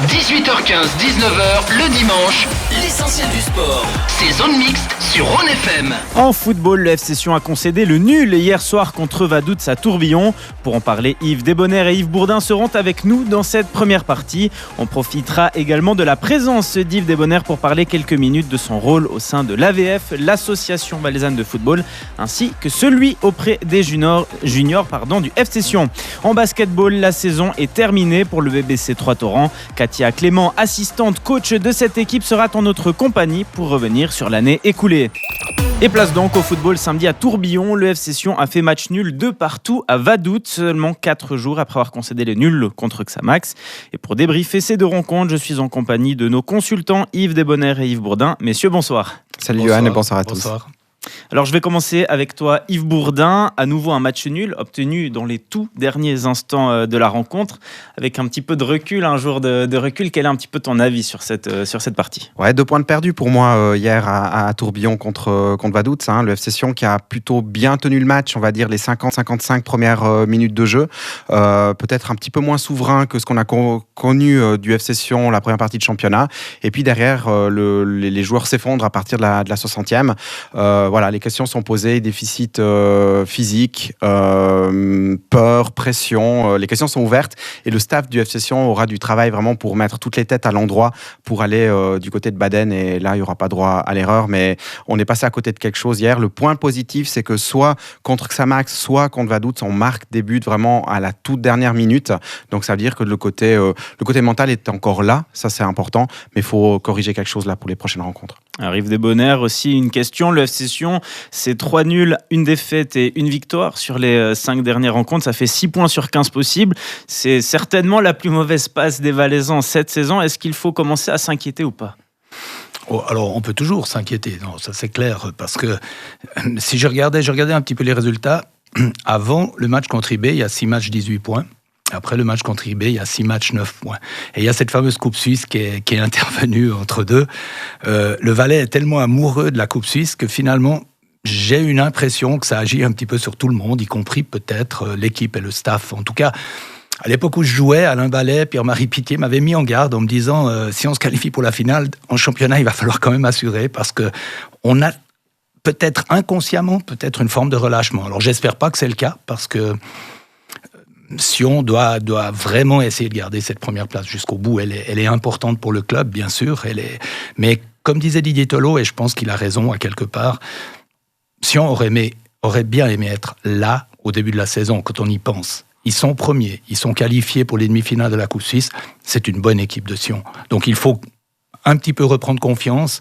18h15, 19h, le dimanche, l'essentiel du sport. C'est Zone Mixte sur Rhône FM. En football, le FC Sion a concédé le nul hier soir contre Vaduz à Tourbillon. Pour en parler, Yves Desbonheur et Yves Bourdin seront avec nous dans cette première partie. On profitera également de la présence d'Yves Desbonheur pour parler quelques minutes de son rôle au sein de l'AVF, l'association valaisanne de football, ainsi que celui auprès des juniors du FC Sion. En basketball, la saison est terminée pour le BBC Troyes-Torrents. Katia Clément, assistante coach de cette équipe, sera en notre compagnie pour revenir sur l'année écoulée. Et place donc au football samedi à Tourbillon. Le FC Sion a fait match nul de partout à Vaduz, seulement 4 jours après avoir concédé le nul contre Xamax. Et pour débriefer ces deux rencontres, je suis en compagnie de nos consultants Yves Desbonheur et Yves Bourdin. Messieurs, bonsoir. Salut Johan et bonsoir à tous. Alors je vais commencer avec toi Yves Bourdin, à nouveau un match nul obtenu dans les tout derniers instants de la rencontre, avec un petit peu de recul, un jour de recul. Quel est un petit peu ton avis sur cette partie ? Ouais, 2 points de perdus pour moi hier à Tourbillon contre Vaduz. Le FC Sion qui a plutôt bien tenu le match, on va dire les 50-55 premières minutes de jeu. Peut-être un petit peu moins souverain que ce qu'on a connu du FC Sion la première partie de championnat. Et puis derrière, les joueurs s'effondrent à partir de la 60e. Voilà, les questions sont posées, déficit physique, peur, pression, les questions sont ouvertes et le staff du FC Sion aura du travail vraiment pour mettre toutes les têtes à l'endroit pour aller du côté de Baden, et là il n'y aura pas droit à l'erreur, mais on est passé à côté de quelque chose hier. Le point positif, c'est que soit contre Xamax, soit contre Vaduz, on marque des buts vraiment à la toute dernière minute, donc ça veut dire que le côté mental est encore là, ça c'est important, mais il faut corriger quelque chose là pour les prochaines rencontres. Arrive Desbonheur, aussi une question. Le FC Sion, c'est 3 nuls, 1 défaite et 1 victoire sur les 5 dernières rencontres. Ça fait 6 points sur 15 possibles. C'est certainement la plus mauvaise passe des Valaisans cette saison. Est-ce qu'il faut commencer à s'inquiéter ou pas ? Alors, on peut toujours s'inquiéter, non, ça c'est clair, parce que si je regardais un petit peu les résultats, avant le match contre IB, il y a 6 matchs, 18 points. Après le match contre IB, il y a 6 matchs, 9 points. Et il y a cette fameuse Coupe Suisse qui est intervenue entre deux. Le Valais est tellement amoureux de la Coupe Suisse que finalement, j'ai une impression que ça agit un petit peu sur tout le monde, y compris peut-être l'équipe et le staff. En tout cas, à l'époque où je jouais, Alain Ballet, Pierre-Marie Pitié m'avaient mis en garde en me disant si on se qualifie pour la finale, en championnat, il va falloir quand même assurer parce qu'on a peut-être inconsciemment, peut-être une forme de relâchement. Alors j'espère pas que c'est le cas parce que Sion doit vraiment essayer de garder cette première place jusqu'au bout. Elle est importante pour le club, bien sûr. Mais comme disait Didier Tolo, et je pense qu'il a raison à quelque part, Sion aurait bien aimé être là au début de la saison, quand on y pense. Ils sont premiers, ils sont qualifiés pour les demi-finales de la Coupe Suisse. C'est une bonne équipe de Sion. Donc il faut un petit peu reprendre confiance,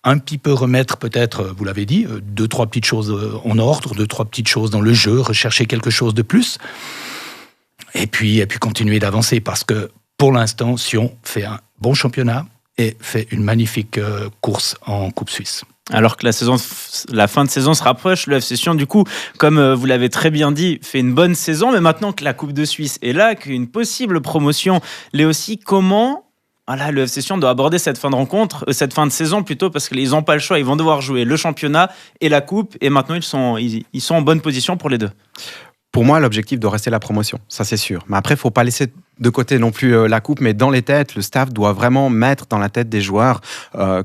un petit peu remettre peut-être, vous l'avez dit, 2-3 petites choses en ordre, 2-3 petites choses dans le jeu, rechercher quelque chose de plus. Et puis continuer d'avancer, parce que pour l'instant, Sion fait un bon championnat et fait une magnifique course en Coupe Suisse. Alors que la fin de saison se rapproche, le FC Sion, du coup, comme vous l'avez très bien dit, fait une bonne saison, mais maintenant que la Coupe de Suisse est là, qu'une possible promotion l'est aussi, comment le FC Sion doit aborder cette fin de saison plutôt, parce qu'ils n'ont pas le choix, ils vont devoir jouer le championnat et la Coupe, et maintenant ils sont en bonne position pour les deux. Pour moi, l'objectif doit rester la promotion, ça c'est sûr. Mais après, il ne faut pas laisser de côté non plus la coupe, mais dans les têtes, le staff doit vraiment mettre dans la tête des joueurs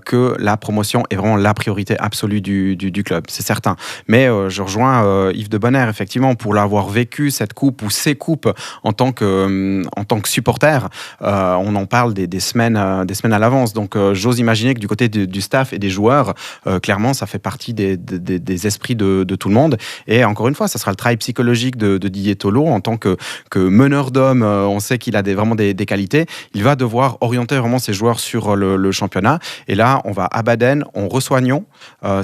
que la promotion est vraiment la priorité absolue du club, c'est certain. Mais je rejoins Yves Desbonheur, effectivement, pour l'avoir vécu, cette coupe ou ces coupes en tant que supporter, on en parle des semaines à l'avance. Donc j'ose imaginer que du côté du staff et des joueurs, clairement, ça fait partie des esprits de tout le monde. Et encore une fois, ça sera le travail psychologique de Didier Tolo en tant que meneur d'hommes. On sait qu'il a vraiment des qualités. Il va devoir orienter vraiment ses joueurs sur le championnat. Et là, on va à Baden, on reçoit Nyon.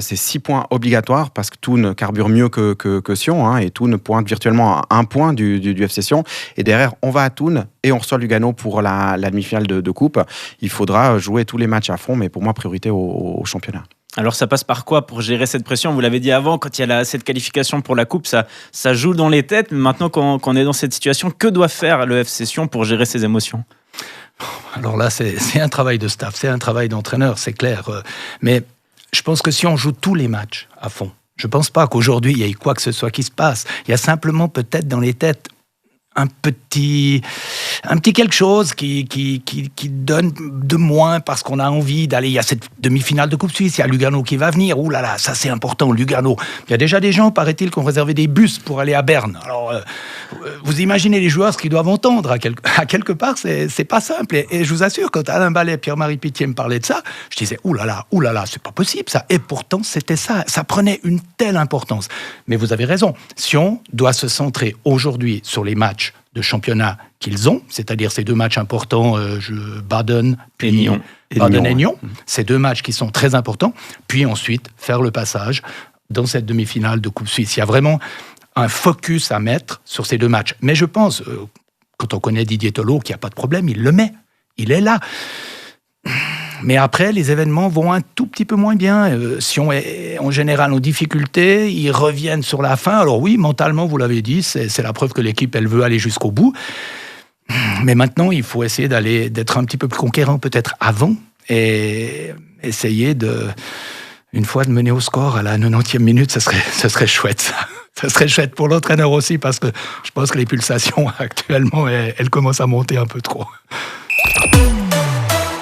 C'est 6 points obligatoires parce que Thun carbure mieux que Sion. Et Thun pointe virtuellement à 1 point du FC Sion. Et derrière, on va à Thun et on reçoit Lugano pour la demi-finale de coupe. Il faudra jouer tous les matchs à fond, mais pour moi, priorité au championnat. Alors ça passe par quoi pour gérer cette pression ? Vous l'avez dit avant, quand il y a cette qualification pour la coupe, ça joue dans les têtes. Mais maintenant qu'on est dans cette situation, que doit faire le FC Sion pour gérer ses émotions ? Alors là, c'est un travail de staff, c'est un travail d'entraîneur, c'est clair. Mais je pense que si on joue tous les matchs à fond, je ne pense pas qu'aujourd'hui, il y ait quoi que ce soit qui se passe. Il y a simplement peut-être dans les têtes un petit quelque chose qui donne de moins parce qu'on a envie d'aller. Il y a cette demi-finale de Coupe Suisse, il y a Lugano qui va venir. Ouh là là, ça c'est important, Lugano. Il y a déjà des gens, paraît-il, qui ont réservé des bus pour aller à Berne. Alors, vous imaginez les joueurs ce qu'ils doivent entendre à quelque part, c'est pas simple. Et je vous assure, quand Alain Ballet et Pierre-Marie Pittier me parlaient de ça, je disais ouh là là, c'est pas possible ça. Et pourtant, c'était ça. Ça prenait une telle importance. Mais vous avez raison. Sion doit se centrer aujourd'hui sur les matchs de championnat qu'ils ont, c'est-à-dire ces 2 matchs importants, Baden puis Nyon. Baden et Nyon. Ces 2 matchs qui sont très importants, puis ensuite faire le passage dans cette demi-finale de Coupe Suisse. Il y a vraiment un focus à mettre sur ces 2 matchs. Mais je pense, quand on connaît Didier Tolo, qu'il n'y a pas de problème, il le met. Il est là. Mais après, les événements vont un tout petit peu moins bien. Sion est en général en difficulté, ils reviennent sur la fin. Alors oui, mentalement, vous l'avez dit, c'est la preuve que l'équipe, elle veut aller jusqu'au bout. Mais maintenant, il faut essayer d'être un petit peu plus conquérant peut-être avant et essayer une fois de mener au score à la 90e minute, ça serait chouette ça. Ça serait chouette pour l'entraîneur aussi parce que je pense que les pulsations actuellement, elles commencent à monter un peu trop.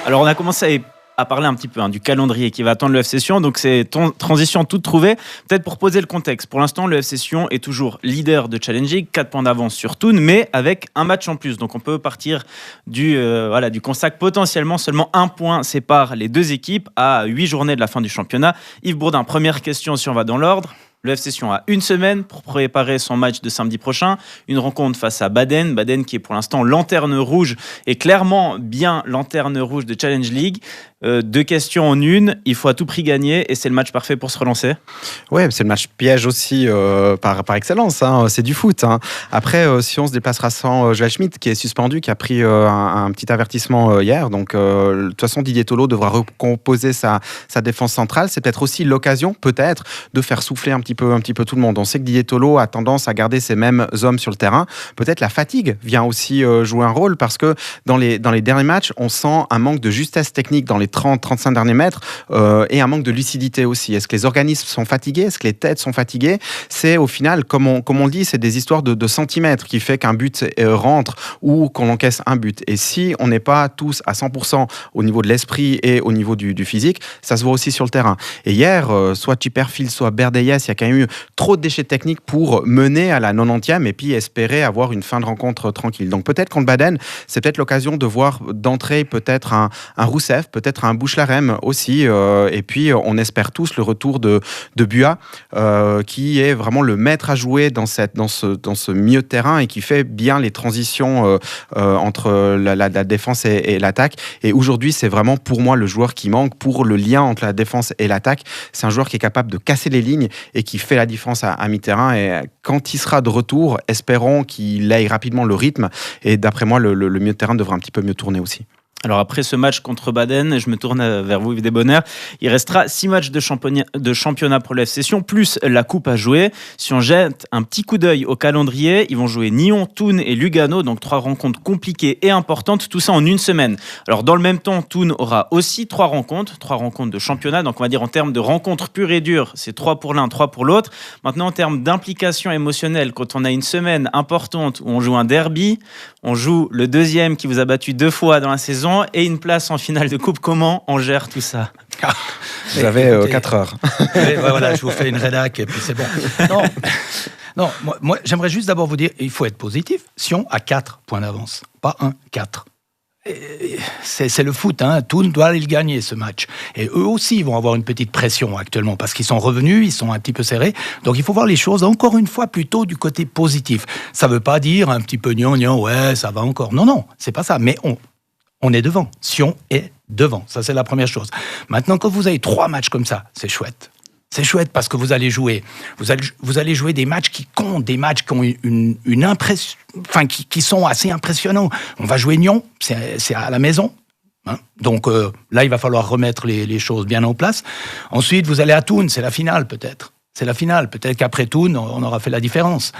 Alors on a commencé à parler un petit peu du calendrier qui va attendre le FC Sion, donc c'est transition toute trouvée. Peut-être pour poser le contexte, pour l'instant le FC Sion est toujours leader de Challenge League, 4 points d'avance sur Thun, mais avec un match en plus. Donc on peut partir du constat que potentiellement seulement 1 point sépare les 2 équipes à 8 journées de la fin du championnat. Yves Bourdin, première question si on va dans l'ordre. Le FC Sion a 1 semaine pour préparer son match de samedi prochain. Une rencontre face à Baden. Baden qui est pour l'instant lanterne rouge et clairement bien lanterne rouge de Challenge League. 2 questions en une. Il faut à tout prix gagner et c'est le match parfait pour se relancer. Ouais, c'est le match piège aussi par excellence. C'est du foot. Après, si on se déplacera sans Joël Schmidt qui est suspendu, qui a pris un petit avertissement hier. Donc, de toute façon, Didier Tolo devra recomposer sa défense centrale. C'est peut-être aussi l'occasion, peut-être, de faire souffler un petit peu tout le monde. On sait que Didier Tolo a tendance à garder ces mêmes hommes sur le terrain. Peut-être la fatigue vient aussi jouer un rôle parce que dans les derniers matchs, on sent un manque de justesse technique dans les 30-35 derniers mètres et un manque de lucidité aussi. Est-ce que les organismes sont fatigués? Est-ce que les têtes sont fatiguées? C'est au final, comme on le dit, c'est des histoires de centimètres qui fait qu'un but rentre ou qu'on encaisse un but. Et si on n'est pas tous à 100% au niveau de l'esprit et au niveau du physique, ça se voit aussi sur le terrain. Et hier, soit Chipperfield, soit Berdeyes, il y a quand même eu trop de déchets techniques pour mener à la 90e et puis espérer avoir une fin de rencontre tranquille. Donc peut-être contre Baden, c'est peut-être l'occasion de voir d'entrer peut-être un Rousseff, peut-être un Bouchelarem aussi. Et puis on espère tous le retour de Buat, qui est vraiment le maître à jouer dans ce milieu de terrain et qui fait bien les transitions entre la défense et l'attaque. Et aujourd'hui, c'est vraiment pour moi le joueur qui manque pour le lien entre la défense et l'attaque. C'est un joueur qui est capable de casser les lignes et qui fait la différence à mi-terrain. Et quand il sera de retour, espérons qu'il aille rapidement le rythme. Et d'après moi, le milieu de terrain devrait un petit peu mieux tourner aussi. Alors après ce match contre Baden, je me tourne vers vous Yves Desbonheur, il restera 6 matchs de championnat pour le FC Sion, plus la coupe à jouer. Si on jette un petit coup d'œil au calendrier, ils vont jouer Nyon, Thun et Lugano, donc 3 rencontres compliquées et importantes, tout ça en 1 semaine. Alors dans le même temps, Thun aura aussi 3 rencontres de championnat, donc on va dire en termes de rencontres pures et dures, c'est 3 pour l'un, 3 pour l'autre. Maintenant en termes d'implication émotionnelle, quand on a une semaine importante où on joue un derby, on joue le deuxième qui vous a battu 2 fois dans la saison, et une place en finale de coupe, comment on gère tout ça? Vous avez 4 heures. Voilà, je vous fais une rédac et puis c'est bon. Non, moi j'aimerais juste d'abord vous dire, il faut être positif. Sion a 4 points d'avance, pas 1, 4. C'est le foot, Thun doit aller le gagner ce match. Et eux aussi vont avoir une petite pression actuellement parce qu'ils sont revenus, ils sont un petit peu serrés. Donc il faut voir les choses encore une fois plutôt du côté positif. Ça veut pas dire un petit peu gnangnan, ouais, ça va encore. Non, c'est pas ça. Mais on est devant. Sion est devant. Ça, c'est la première chose. Maintenant, quand vous avez 3 matchs comme ça, c'est chouette. C'est chouette parce que vous allez jouer des matchs qui comptent, des matchs qui ont une impression, enfin, qui sont assez impressionnants. On va jouer Nyon, c'est à la maison. Donc là, il va falloir remettre les choses bien en place. Ensuite, vous allez à Thun, c'est la finale peut-être. C'est la finale. Peut-être qu'après Thun, on aura fait la différence.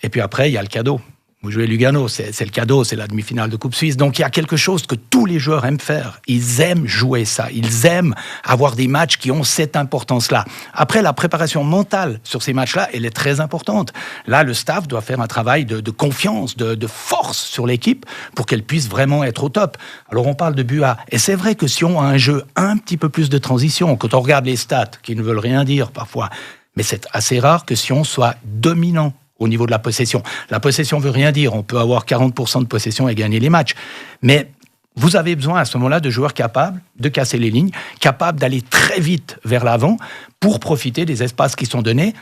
Et puis après, il y a le cadeau. Vous jouez Lugano, c'est le cadeau, c'est la demi-finale de Coupe Suisse. Donc il y a quelque chose que tous les joueurs aiment faire. Ils aiment jouer ça. Ils aiment avoir des matchs qui ont cette importance-là. Après, la préparation mentale sur ces matchs-là, elle est très importante. Là, le staff doit faire un travail de confiance, de force sur l'équipe pour qu'elle puisse vraiment être au top. Alors on parle de but A. Et c'est vrai que si on a un jeu un petit peu plus de transition, quand on regarde les stats, qui ne veulent rien dire parfois, mais c'est assez rare que si on soit dominant au niveau de la possession. La possession ne veut rien dire. On peut avoir 40% de possession et gagner les matchs. Mais vous avez besoin à ce moment-là de joueurs capables de casser les lignes, capables d'aller très vite vers l'avant pour profiter des espaces qui sont donnés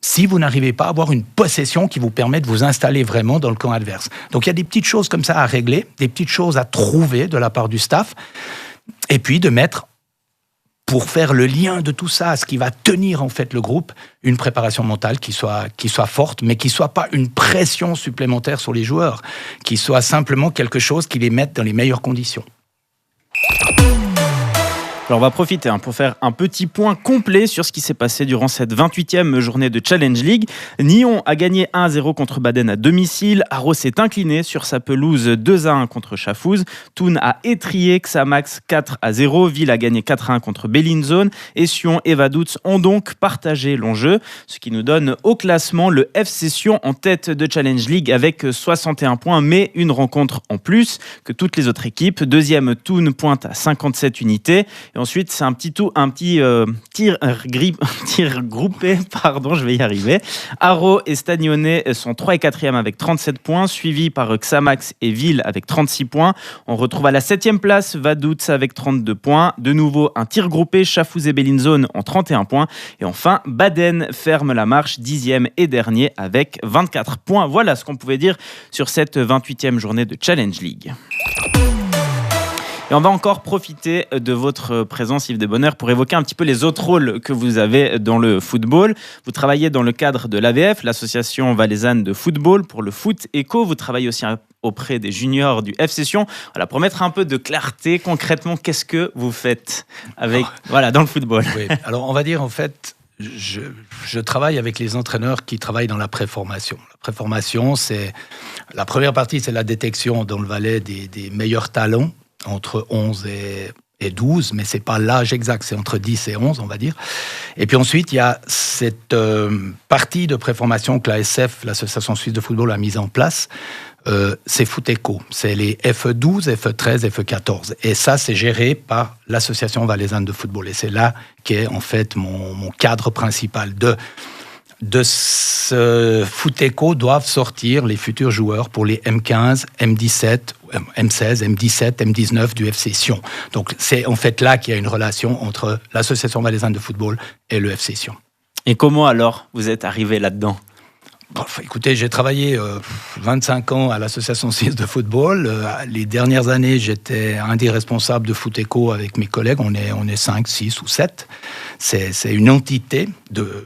si vous n'arrivez pas à avoir une possession qui vous permet de vous installer vraiment dans le camp adverse. Donc il y a des petites choses comme ça à régler, des petites choses à trouver de la part du staff, et puis de mettre, pour faire le lien de tout ça, ce qui va tenir en fait le groupe, une préparation mentale qui soit forte, mais qui ne soit pas une pression supplémentaire sur les joueurs, qui soit simplement quelque chose qui les mette dans les meilleures conditions. Alors on va profiter pour faire un petit point complet sur ce qui s'est passé durant cette 28e journée de Challenge League. Nyon a gagné 1-0 contre Baden à domicile. Arros s'est incliné sur sa pelouse 2-1 contre Schaffhouse. Thun a étrié Xamax 4-0. Ville a gagné 4-1 contre Bellinzone. Et Sion et Vaduz ont donc partagé l'enjeu, ce qui nous donne au classement le FC Sion en tête de Challenge League avec 61 points, mais une rencontre en plus que toutes les autres équipes. Deuxième, Thun pointe à 57 unités. Et ensuite, c'est un petit tir groupé, je vais y arriver. Arros et Stagnone sont 3 et 4e avec 37 points, suivis par Xamax et Ville avec 36 points. On retrouve à la 7e place Vaduz avec 32 points. De nouveau, un tir groupé, Schaffhouse et Bellinzone ont 31 points. Et enfin, Baden ferme la marche, 10e et dernier avec 24 points. Voilà ce qu'on pouvait dire sur cette 28e journée de Challenge League. Et on va encore profiter de votre présence, Yves Desbonneurs, pour évoquer un petit peu les autres rôles que vous avez dans le football. Vous travaillez dans le cadre de l'AVF, l'association valaisanne de football, pour le Foot Eco. Vous travaillez aussi auprès des juniors du FC Sion. Voilà, pour mettre un peu de clarté, concrètement, qu'est-ce que vous faites dans le football ? Oui. Alors, on va dire, en fait, je travaille avec les entraîneurs qui travaillent dans la préformation. La préformation, c'est... La première partie, c'est la détection dans le Valais des meilleurs talents, entre 11 et 12, mais ce n'est pas l'âge exact, c'est entre 10 et 11, on va dire. Et puis ensuite, il y a cette partie de préformation que l'ASF, l'Association Suisse de Football, a mise en place. C'est Foot Eco, c'est les FE12, FE13, FE14. Et ça, c'est géré par l'Association valaisanne de football. Et c'est là qu'est en fait mon cadre principal de ce Foot Eco doivent sortir les futurs joueurs pour les M15, M17, M16, M17, M19 du FC Sion. Donc c'est en fait là qu'il y a une relation entre l'Association valaisanne de football et le FC Sion. Et comment alors vous êtes arrivé là-dedans ? Écoutez, j'ai travaillé 25 ans à l'Association suisse de football. Les dernières années, j'étais un des responsables de Foot Eco avec mes collègues. On est 5, 6 ou 7. C'est une entité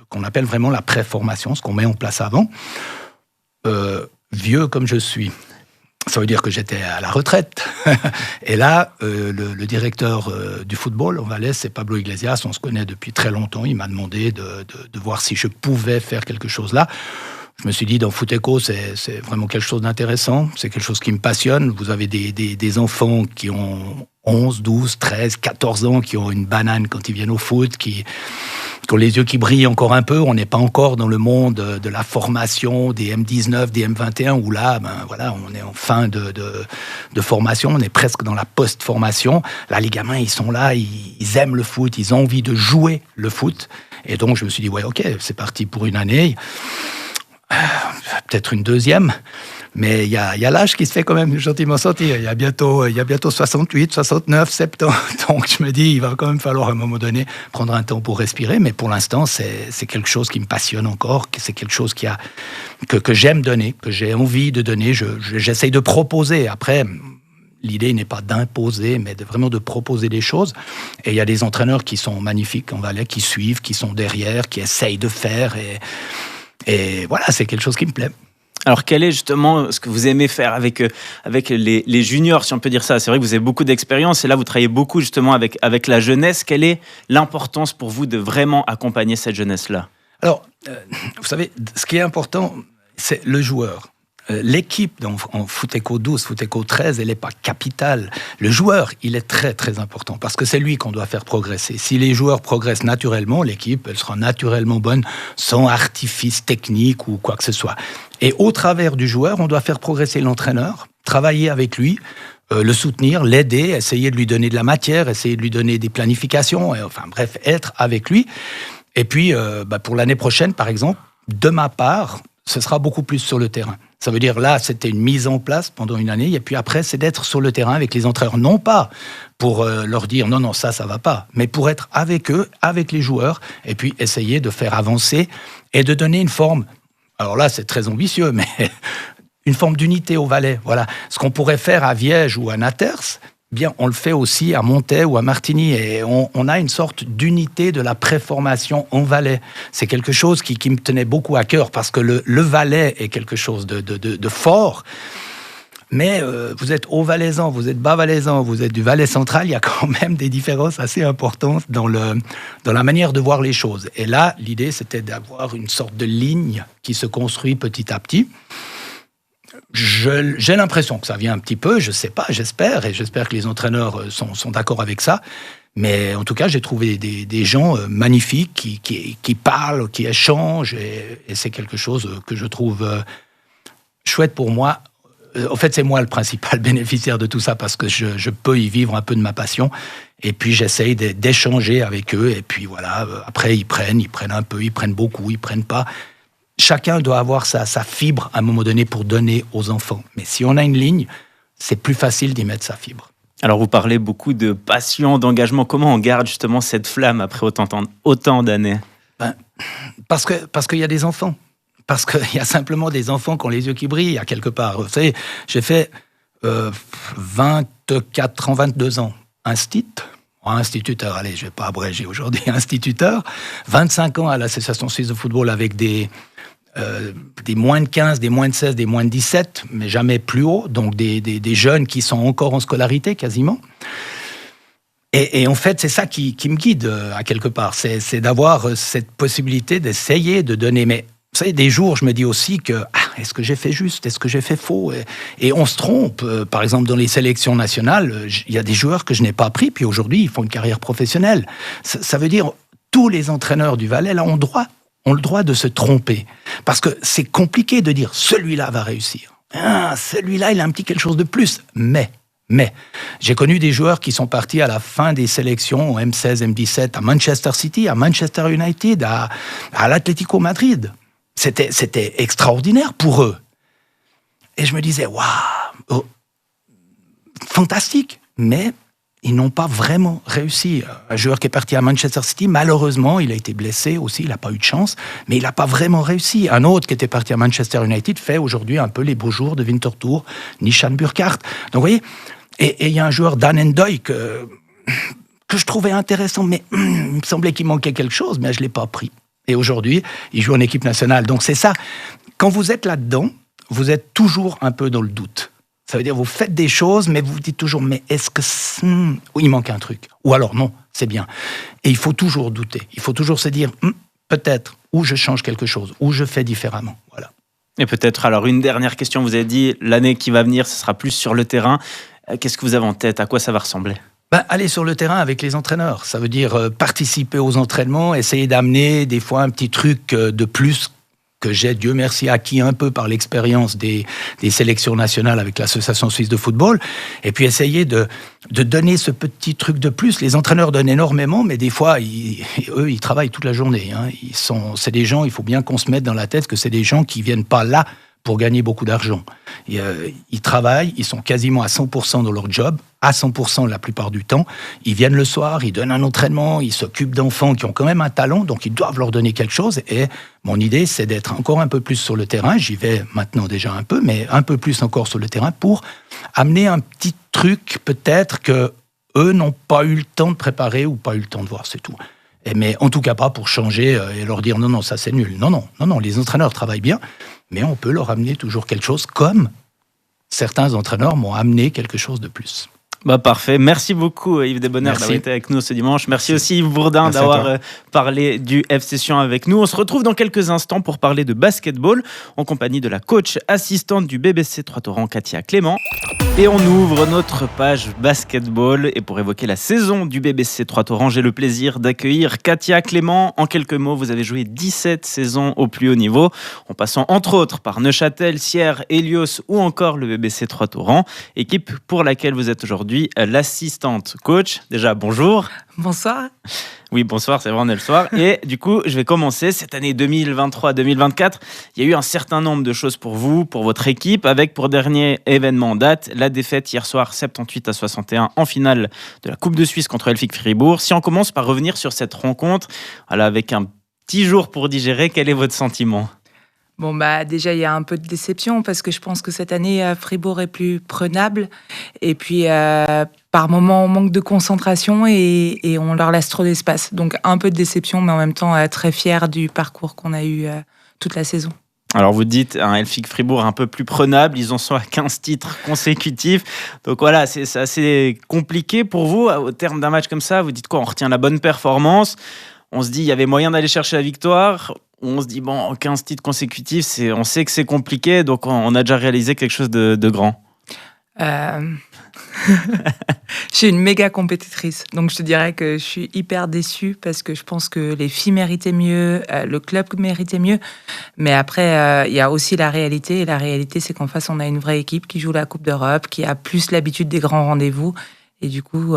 qu'on appelle vraiment la préformation, ce qu'on met en place avant. Vieux comme je suis, ça veut dire que j'étais à la retraite. Et là, le directeur du football en Valais, c'est Pablo Iglesias. On se connaît depuis très longtemps. Il m'a demandé de voir si je pouvais faire quelque chose là. Je me suis dit, dans Foot Eco, c'est vraiment quelque chose d'intéressant. C'est quelque chose qui me passionne. Vous avez des enfants qui ont 11, 12, 13, 14 ans, qui ont une banane quand ils viennent au foot, qui ont les yeux qui brillent encore un peu. On n'est pas encore dans le monde de la formation, des M19, des M21, où là, on est en fin de formation. On est presque dans la post-formation. Là, les gamins, ils sont là, ils aiment le foot, ils ont envie de jouer le foot. Et donc, je me suis dit, ouais, ok, c'est parti pour une année. Peut-être une deuxième, mais il y a l'âge qui se fait quand même gentiment sentir. Il y a bientôt 68, 69, 70. Donc je me dis, il va quand même falloir à un moment donné prendre un temps pour respirer. Mais pour l'instant, c'est quelque chose qui me passionne encore, c'est quelque chose que j'aime donner, que j'ai envie de donner. J'essaye de proposer. Après, l'idée n'est pas d'imposer, mais vraiment de proposer des choses. Et il y a des entraîneurs qui sont magnifiques en Valais, qui suivent, qui sont derrière, qui essayent de faire. Et voilà, c'est quelque chose qui me plaît. Alors, quel est justement ce que vous aimez faire avec les juniors, si on peut dire ça ? C'est vrai que vous avez beaucoup d'expérience et là, vous travaillez beaucoup justement avec la jeunesse. Quelle est l'importance pour vous de vraiment accompagner cette jeunesse-là ? Alors, vous savez, ce qui est important, c'est le joueur. l'équipe en Foot Eco 12, Foot Eco 13, elle n'est pas capitale. Le joueur, il est très très important parce que c'est lui qu'on doit faire progresser. Si les joueurs progressent naturellement, l'équipe, elle sera naturellement bonne sans artifice technique ou quoi que ce soit. Et au travers du joueur, on doit faire progresser l'entraîneur, travailler avec lui, le soutenir, l'aider, essayer de lui donner de la matière, essayer de lui donner des planifications, enfin bref, être avec lui. Et puis, pour l'année prochaine, par exemple, de ma part, ce sera beaucoup plus sur le terrain. Ça veut dire, là, c'était une mise en place pendant une année, et puis après, c'est d'être sur le terrain avec les entraîneurs, non pas pour leur dire non, ça va pas, mais pour être avec eux, avec les joueurs, et puis essayer de faire avancer et de donner une forme. Alors là, c'est très ambitieux, mais une forme d'unité au Valais. Voilà. Ce qu'on pourrait faire à Viège ou à Naters, bien, on le fait aussi à Montaix ou à Martigny, et on a une sorte d'unité de la préformation en Valais. C'est quelque chose qui me tenait beaucoup à cœur, parce que le Valais est quelque chose de fort, mais vous êtes haut-valaisan, vous êtes bas-valaisan, vous êtes du Valais central, il y a quand même des différences assez importantes dans la manière de voir les choses. Et là, l'idée, c'était d'avoir une sorte de ligne qui se construit petit à petit. J'ai l'impression que ça vient un petit peu, je sais pas, j'espère, et j'espère que les entraîneurs sont d'accord avec ça. Mais en tout cas, j'ai trouvé des gens magnifiques qui parlent, qui échangent, et c'est quelque chose que je trouve chouette pour moi. En fait, c'est moi le principal bénéficiaire de tout ça, parce que je peux y vivre un peu de ma passion. Et puis, j'essaye d'échanger avec eux. Et puis voilà, après, ils prennent un peu, ils prennent beaucoup, ils prennent pas. Chacun doit avoir sa fibre à un moment donné pour donner aux enfants. Mais si on a une ligne, c'est plus facile d'y mettre sa fibre. Alors, vous parlez beaucoup de passion, d'engagement. Comment on garde justement cette flamme après autant d'années ? Parce qu'il y a des enfants. Parce qu'il y a simplement des enfants qui ont les yeux qui brillent, à quelque part. Vous savez, j'ai fait 24 ans, 22 ans, instituteur, allez, je ne vais pas abréger aujourd'hui, instituteur, 25 ans à l'Association suisse de football avec des moins de 15, des moins de 16, des moins de 17, mais jamais plus haut, donc des jeunes qui sont encore en scolarité quasiment. Et en fait, c'est ça qui me guide à quelque part, c'est d'avoir cette possibilité d'essayer de donner. Mais vous savez, des jours, je me dis aussi que est-ce que j'ai fait juste, est-ce que j'ai fait faux, et on se trompe. Par exemple, dans les sélections nationales, il y a des joueurs que je n'ai pas pris, puis aujourd'hui, ils font une carrière professionnelle. Ça veut dire tous les entraîneurs du Valais là, ont le droit de se tromper, parce que c'est compliqué de dire celui-là va réussir. Celui-là, il a un petit quelque chose de plus. Mais j'ai connu des joueurs qui sont partis à la fin des sélections au M16, M17, à Manchester City, à Manchester United, à l'Atlético Madrid. C'était extraordinaire pour eux. Et je me disais, waouh, fantastique. Mais ils n'ont pas vraiment réussi. Un joueur qui est parti à Manchester City, malheureusement, il a été blessé aussi, il n'a pas eu de chance, mais il n'a pas vraiment réussi. Un autre qui était parti à Manchester United fait aujourd'hui un peu les beaux jours de Winterthur, Nishan Burkhardt. Donc vous voyez, et il y a un joueur, Dan Endoy, que je trouvais intéressant, mais il me semblait qu'il manquait quelque chose, mais je ne l'ai pas pris. Et aujourd'hui, il joue en équipe nationale. Donc c'est ça. Quand vous êtes là-dedans, vous êtes toujours un peu dans le doute. Ça veut dire vous faites des choses, mais vous vous dites toujours, mais est-ce que il manque un truc ? Ou alors non, c'est bien. Et il faut toujours douter. Il faut toujours se dire, peut-être, ou je change quelque chose, ou je fais différemment. Voilà. Et peut-être, alors une dernière question, vous avez dit, l'année qui va venir, ce sera plus sur le terrain. Qu'est-ce que vous avez en tête ? À quoi ça va ressembler ? Aller sur le terrain avec les entraîneurs. Ça veut dire participer aux entraînements, essayer d'amener des fois un petit truc de plus que j'ai, Dieu merci, acquis un peu par l'expérience des sélections nationales avec l'Association suisse de football, et puis essayer de donner ce petit truc de plus. Les entraîneurs donnent énormément, mais des fois, eux, ils travaillent toute la journée. C'est des gens, il faut bien qu'on se mette dans la tête que c'est des gens qui viennent pas là pour gagner beaucoup d'argent. Ils travaillent, ils sont quasiment à 100% dans leur job, à 100% la plupart du temps. Ils viennent le soir, ils donnent un entraînement, ils s'occupent d'enfants qui ont quand même un talent, donc ils doivent leur donner quelque chose. Et mon idée, c'est d'être encore un peu plus sur le terrain. J'y vais maintenant déjà un peu, mais un peu plus encore sur le terrain pour amener un petit truc peut-être que eux n'ont pas eu le temps de préparer ou pas eu le temps de voir, c'est tout. Mais en tout cas pas pour changer et leur dire non, ça c'est nul. Non, les entraîneurs travaillent bien, mais on peut leur amener toujours quelque chose, comme certains entraîneurs m'ont amené quelque chose de plus. Parfait. Merci beaucoup Yves Desbonheur d'avoir été avec nous ce dimanche. Merci aussi Yves Bourdin d'avoir parlé du FC Sion avec nous. On se retrouve dans quelques instants pour parler de basketball en compagnie de la coach assistante du BBC Troyes-Torrents, Katia Clément. Et on ouvre notre page basketball. Et pour évoquer la saison du BBC Troyes-Torrents, j'ai le plaisir d'accueillir Katia Clément. En quelques mots, vous avez joué 17 saisons au plus haut niveau, en passant entre autres par Neuchâtel, Sierre, Hélios ou encore le BBC Troyes-Torrents, équipe pour laquelle vous êtes aujourd'hui l'assistante coach. Déjà, bonjour. Bonsoir. Oui, bonsoir, c'est vrai, on est le soir. Et du coup, je vais commencer. Cette année 2023-2024, il y a eu un certain nombre de choses pour vous, pour votre équipe, avec pour dernier événement en date, la défaite hier soir 78-61 en finale de la Coupe de Suisse contre Elfic Fribourg. Si on commence par revenir sur cette rencontre, voilà, avec un petit jour pour digérer, quel est votre sentiment ? Bon, déjà, il y a un peu de déception parce que je pense que cette année, Fribourg est plus prenable. Et puis, par moments, on manque de concentration et on leur laisse trop d'espace. Donc, un peu de déception, mais en même temps, très fier du parcours qu'on a eu toute la saison. Alors, vous dites un Elfic Fribourg un peu plus prenable. Ils en sont à 15 titres consécutifs. Donc, voilà, c'est assez compliqué pour vous. Au terme d'un match comme ça, vous dites quoi ? On retient la bonne performance. On se dit, il y avait moyen d'aller chercher la victoire. On se dit, 15 titres consécutifs, on sait que c'est compliqué, donc on a déjà réalisé quelque chose de grand. Je suis une méga compétitrice, donc je te dirais que je suis hyper déçue parce que je pense que les filles méritaient mieux, le club méritait mieux, mais après, il y a aussi la réalité, et la réalité, c'est qu'en face, on a une vraie équipe qui joue la Coupe d'Europe, qui a plus l'habitude des grands rendez-vous, et du coup,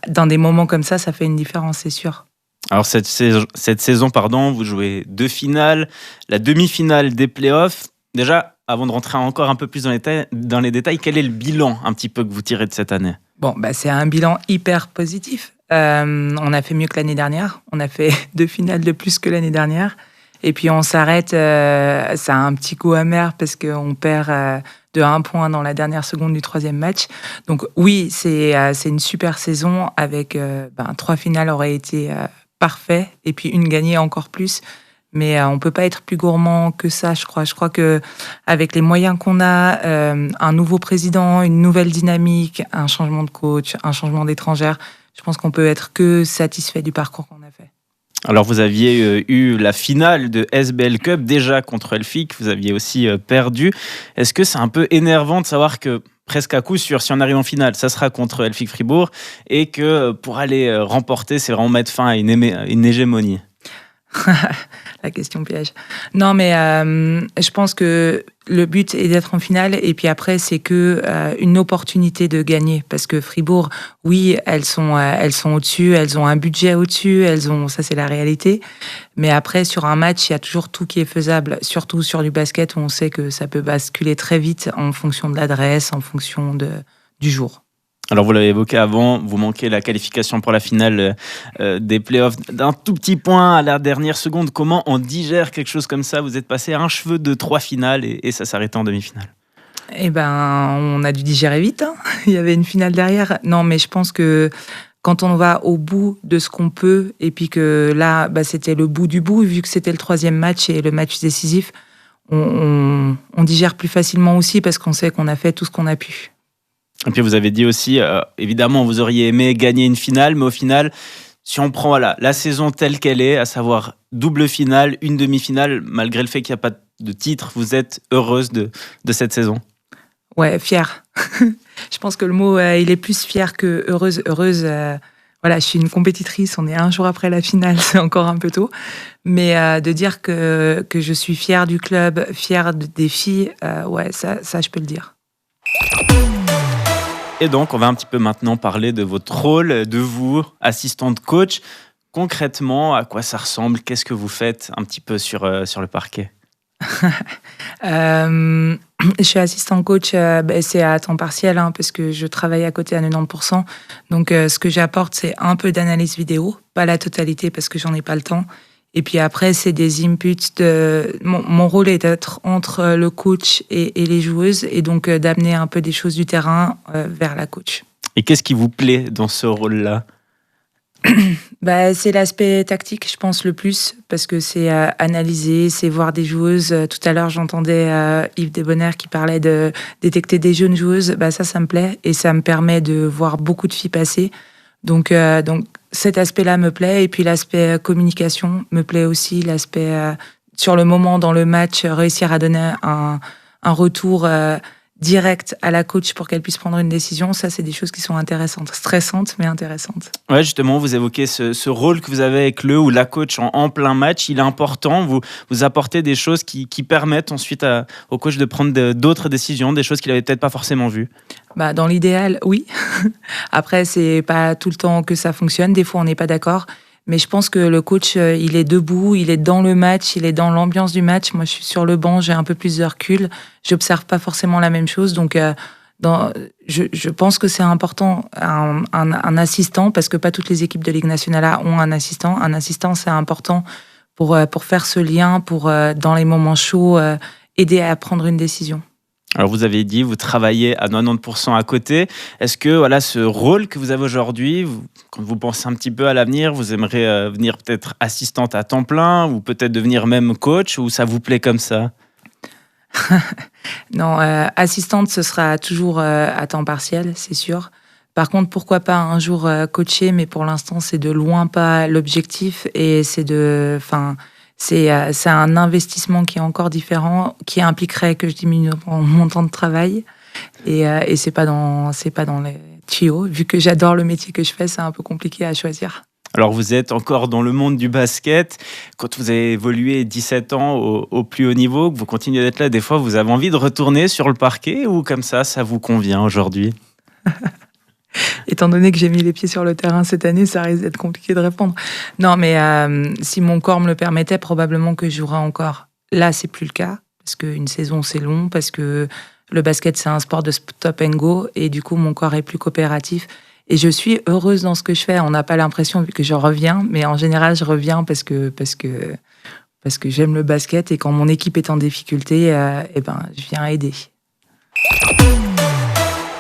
dans des moments comme ça fait une différence, c'est sûr. Alors cette saison, vous jouez 2 finales, la demi-finale des playoffs. Déjà, avant de rentrer encore un peu plus dans les détails, quel est le bilan un petit peu que vous tirez de cette année ? C'est un bilan hyper positif. On a fait mieux que l'année dernière. On a fait 2 finales de plus que l'année dernière. Et puis on s'arrête, ça a un petit goût amer parce qu'on perd de 1 point dans la dernière seconde du 3e match. Donc oui, c'est une super saison avec 3 finales auraient été parfait, et puis une gagnée encore plus. Mais on ne peut pas être plus gourmand que ça, je crois. Je crois qu'avec les moyens qu'on a, un nouveau président, une nouvelle dynamique, un changement de coach, un changement d'étrangère, je pense qu'on peut être que satisfait du parcours qu'on a fait. Alors, vous aviez eu la finale de SBL Cup déjà contre Elfic. Vous aviez aussi perdu. Est-ce que c'est un peu énervant de savoir que presque à coup sûr, si on arrive en finale, ça sera contre Elfic Fribourg et que pour aller remporter, c'est vraiment mettre fin à une hégémonie? La question piège. Non, mais je pense que le but est d'être en finale et puis après, c'est que une opportunité de gagner. Parce que Fribourg, oui, elles sont au-dessus, elles ont un budget au-dessus, ça c'est la réalité. Mais après, sur un match, il y a toujours tout qui est faisable, surtout sur du basket où on sait que ça peut basculer très vite en fonction de l'adresse, en fonction du jour. Alors, vous l'avez évoqué avant, vous manquez la qualification pour la finale des playoffs d'un tout petit point à la dernière seconde. Comment on digère quelque chose comme ça ? Vous êtes passé à un cheveu de 3 finales et ça s'arrêtait en demi-finale. On a dû digérer vite. Il y avait une finale derrière. Non, mais je pense que quand on va au bout de ce qu'on peut, et puis que là, c'était le bout du bout, vu que c'était le 3e match et le match décisif, on digère plus facilement aussi parce qu'on sait qu'on a fait tout ce qu'on a pu. Et puis vous avez dit aussi, évidemment, vous auriez aimé gagner une finale, mais au final, si on prend la saison telle qu'elle est, à savoir double finale, une demi-finale, malgré le fait qu'il n'y a pas de titre, vous êtes heureuse de cette saison ? Ouais, fière. Je pense que le mot, il est plus fier que heureuse. Heureuse, je suis une compétitrice, on est un jour après la finale, c'est encore un peu tôt. Mais de dire que je suis fière du club, fière des filles, ça, je peux le dire. Et donc, on va un petit peu maintenant parler de votre rôle, de vous, assistante coach. Concrètement, à quoi ça ressemble ? Qu'est-ce que vous faites un petit peu sur le parquet ? Je suis assistante coach, c'est à temps partiel parce que je travaille à côté à 90%. Donc, ce que j'apporte, c'est un peu d'analyse vidéo, pas la totalité parce que j'en ai pas le temps. Et puis après, c'est des inputs. Mon rôle est d'être entre le coach et les joueuses et donc d'amener un peu des choses du terrain vers la coach. Et qu'est-ce qui vous plaît dans ce rôle-là ? C'est l'aspect tactique, je pense, le plus, parce que c'est analyser, c'est voir des joueuses. Tout à l'heure, j'entendais Yves Desbonheur qui parlait de détecter des jeunes joueuses. Ça me plaît et ça me permet de voir beaucoup de filles passer. Donc cet aspect-là me plaît. Et puis l'aspect communication me plaît aussi. L'aspect, sur le moment dans le match, réussir à donner un retour direct à la coach pour qu'elle puisse prendre une décision, ça c'est des choses qui sont intéressantes, stressantes mais intéressantes. Ouais, justement, vous évoquez ce rôle que vous avez avec le ou la coach en plein match, il est important, vous apportez des choses qui permettent ensuite au coach de prendre d'autres décisions, des choses qu'il n'avait peut-être pas forcément vues. Dans l'idéal, oui. Après, c'est pas tout le temps que ça fonctionne, des fois on n'est pas d'accord. Mais je pense que le coach, il est debout, il est dans le match, il est dans l'ambiance du match. Moi, je suis sur le banc, j'ai un peu plus de recul. J'observe pas forcément la même chose. Donc, je pense que c'est important, un assistant, parce que pas toutes les équipes de Ligue nationale A ont un assistant. Un assistant, c'est important pour faire ce lien, pour, dans les moments chauds, aider à prendre une décision. Alors vous avez dit, vous travaillez à 90% à côté. Est-ce que ce rôle que vous avez aujourd'hui, quand vous pensez un petit peu à l'avenir, vous aimeriez venir peut-être assistante à temps plein ou peut-être devenir même coach, ou ça vous plaît comme ça? Non, assistante, ce sera toujours à temps partiel, c'est sûr. Par contre, pourquoi pas un jour coacher, mais pour l'instant, c'est de loin pas l'objectif et c'est un investissement qui est encore différent, qui impliquerait que je diminue mon temps de travail. Et c'est pas dans les tuyaux. Vu que j'adore le métier que je fais, c'est un peu compliqué à choisir. Alors vous êtes encore dans le monde du basket. Quand vous avez évolué 17 ans au plus haut niveau, que vous continuez d'être là, des fois vous avez envie de retourner sur le parquet, ou comme ça vous convient aujourd'hui? Étant donné que j'ai mis les pieds sur le terrain cette année, ça risque d'être compliqué de répondre. Non, mais si mon corps me le permettait, probablement que je jouerais encore. Là, c'est plus le cas, parce qu'une saison, c'est long, parce que le basket, c'est un sport de stop and go, et du coup, mon corps est plus coopératif. Et je suis heureuse dans ce que je fais. On n'a pas l'impression, vu que je reviens, mais en général, je reviens parce que j'aime le basket, et quand mon équipe est en difficulté, je viens aider.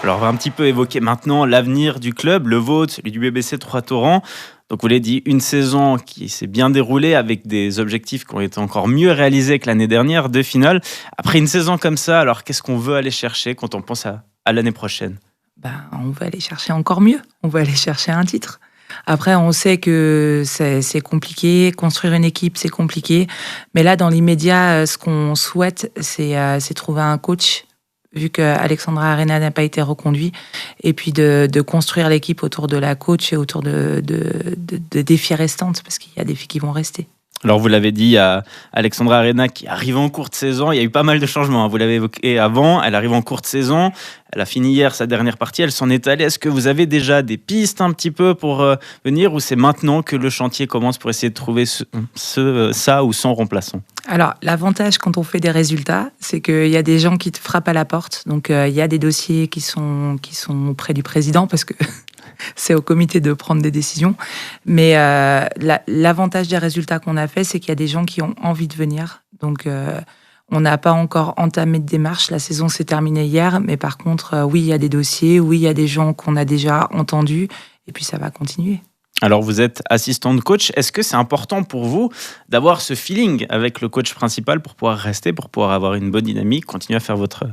Alors, on va un petit peu évoquer maintenant l'avenir du club, le vôtre, celui du BBC Troyes-Torrents. Donc, vous l'avez dit, une saison qui s'est bien déroulée avec des objectifs qui ont été encore mieux réalisés que l'année dernière, 2 finales. Après une saison comme ça, alors qu'est-ce qu'on veut aller chercher quand on pense à l'année prochaine? On veut aller chercher encore mieux. On veut aller chercher un titre. Après, on sait que c'est compliqué. Construire une équipe, c'est compliqué. Mais là, dans l'immédiat, ce qu'on souhaite, c'est trouver un coach, vu que Alexandra Arena n'a pas été reconduit, et puis de construire l'équipe autour de la coach et autour de des filles restantes, parce qu'il y a des filles qui vont rester. Alors, vous l'avez dit, il y a Alexandra Arena qui arrive en courte saison. Il y a eu pas mal de changements. Vous l'avez évoqué avant. Elle arrive en courte saison. Elle a fini hier sa dernière partie. Elle s'en est allée. Est-ce que vous avez déjà des pistes un petit peu pour venir, ou c'est maintenant que le chantier commence pour essayer de trouver ça ou son remplaçant? Alors, l'avantage quand on fait des résultats, c'est qu'il y a des gens qui te frappent à la porte. Donc, il y a des dossiers qui sont auprès du président, parce que c'est au comité de prendre des décisions. Mais l'avantage des résultats qu'on a fait, c'est qu'il y a des gens qui ont envie de venir. Donc, on n'a pas encore entamé de démarche. La saison s'est terminée hier. Mais par contre, oui, il y a des dossiers. Oui, il y a des gens qu'on a déjà entendus. Et puis, ça va continuer. Alors, vous êtes assistante coach. Est-ce que c'est important pour vous d'avoir ce feeling avec le coach principal pour pouvoir rester, pour pouvoir avoir une bonne dynamique, continuer à faire votre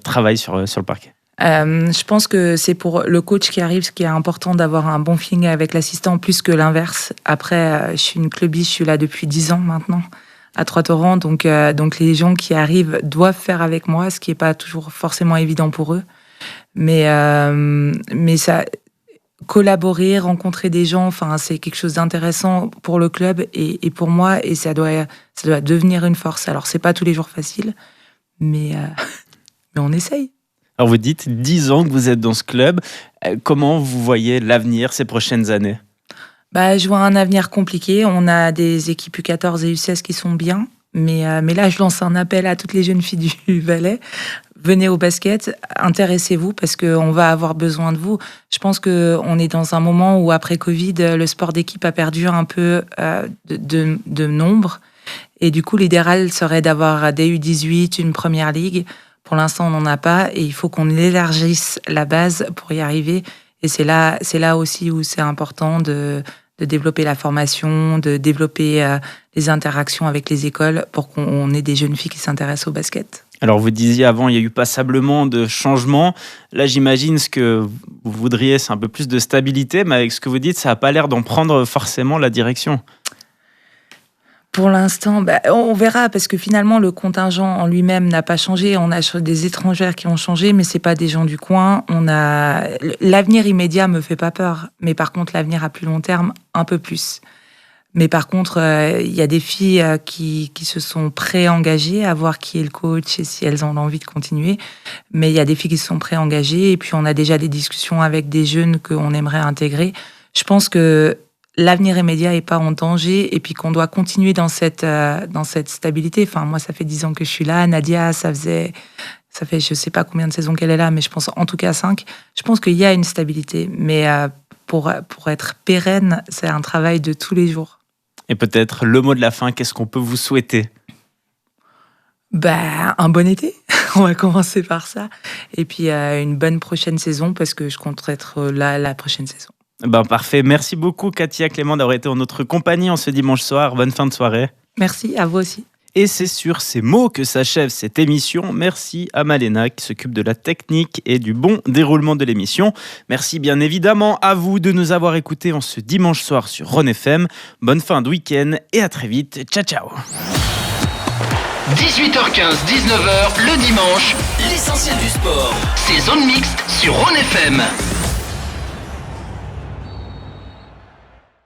travail sur le parquet? Je pense que c'est pour le coach qui arrive, ce qui est important, d'avoir un bon feeling avec l'assistant, plus que l'inverse. Après, je suis une clubiste, je suis là depuis 10 ans maintenant, à Troyes-Torrents, donc les gens qui arrivent doivent faire avec moi, ce qui n'est pas toujours forcément évident pour eux. Mais ça, collaborer, rencontrer des gens, c'est quelque chose d'intéressant pour le club et pour moi, et ça doit devenir une force. Alors, c'est pas tous les jours facile, mais on essaye. Alors, vous dites 10 ans que vous êtes dans ce club. Comment vous voyez l'avenir, ces prochaines années? Je vois un avenir compliqué. On a des équipes U14 et U16 qui sont bien. Mais là, je lance un appel à toutes les jeunes filles du Valais. Venez au basket, intéressez-vous, parce qu'on va avoir besoin de vous. Je pense qu'on est dans un moment où, après Covid, le sport d'équipe a perdu un peu de nombre. Et du coup, l'idéal serait d'avoir des U18, une première ligue. Pour l'instant, on n'en a pas, et il faut qu'on élargisse la base pour y arriver. Et c'est là aussi où c'est important de développer la formation, de développer les interactions avec les écoles pour qu'on ait des jeunes filles qui s'intéressent au basket. Alors vous disiez avant, il y a eu passablement de changements. Là, j'imagine ce que vous voudriez, c'est un peu plus de stabilité, mais avec ce que vous dites, ça n'a pas l'air d'en prendre forcément la direction. Pour l'instant, on verra, parce que finalement, le contingent en lui-même n'a pas changé. On a des étrangères qui ont changé, mais c'est pas des gens du coin. L'avenir immédiat me fait pas peur, mais par contre, l'avenir à plus long terme, un peu plus. Mais par contre, il y a des filles qui se sont pré-engagées à voir qui est le coach et si elles ont envie de continuer. Mais il y a des filles qui se sont pré-engagées et puis on a déjà des discussions avec des jeunes qu'on aimerait intégrer. Je pense que l'avenir immédiat n'est pas en danger et puis qu'on doit continuer dans cette stabilité. Enfin, moi, ça fait 10 ans que je suis là. Nadia, ça fait je sais pas combien de saisons qu'elle est là, mais je pense en tout cas 5. Je pense qu'il y a une stabilité. Mais pour être pérenne, c'est un travail de tous les jours. Et peut-être le mot de la fin, qu'est-ce qu'on peut vous souhaiter ? Un bon été, on va commencer par ça. Et puis une bonne prochaine saison, parce que je compte être là la prochaine saison. Parfait, merci beaucoup Katia Clément d'avoir été en notre compagnie en ce dimanche soir. Bonne fin de soirée. Merci, à vous aussi. Et c'est sur ces mots que s'achève cette émission. Merci à Malena qui s'occupe de la technique et du bon déroulement de l'émission. Merci bien évidemment à vous de nous avoir écoutés en ce dimanche soir sur Rhône FM. Bonne fin de week-end et à très vite. Ciao, ciao. 18h15, 19h, le dimanche, l'essentiel du sport. C'est Zone Mixte sur Rhône FM.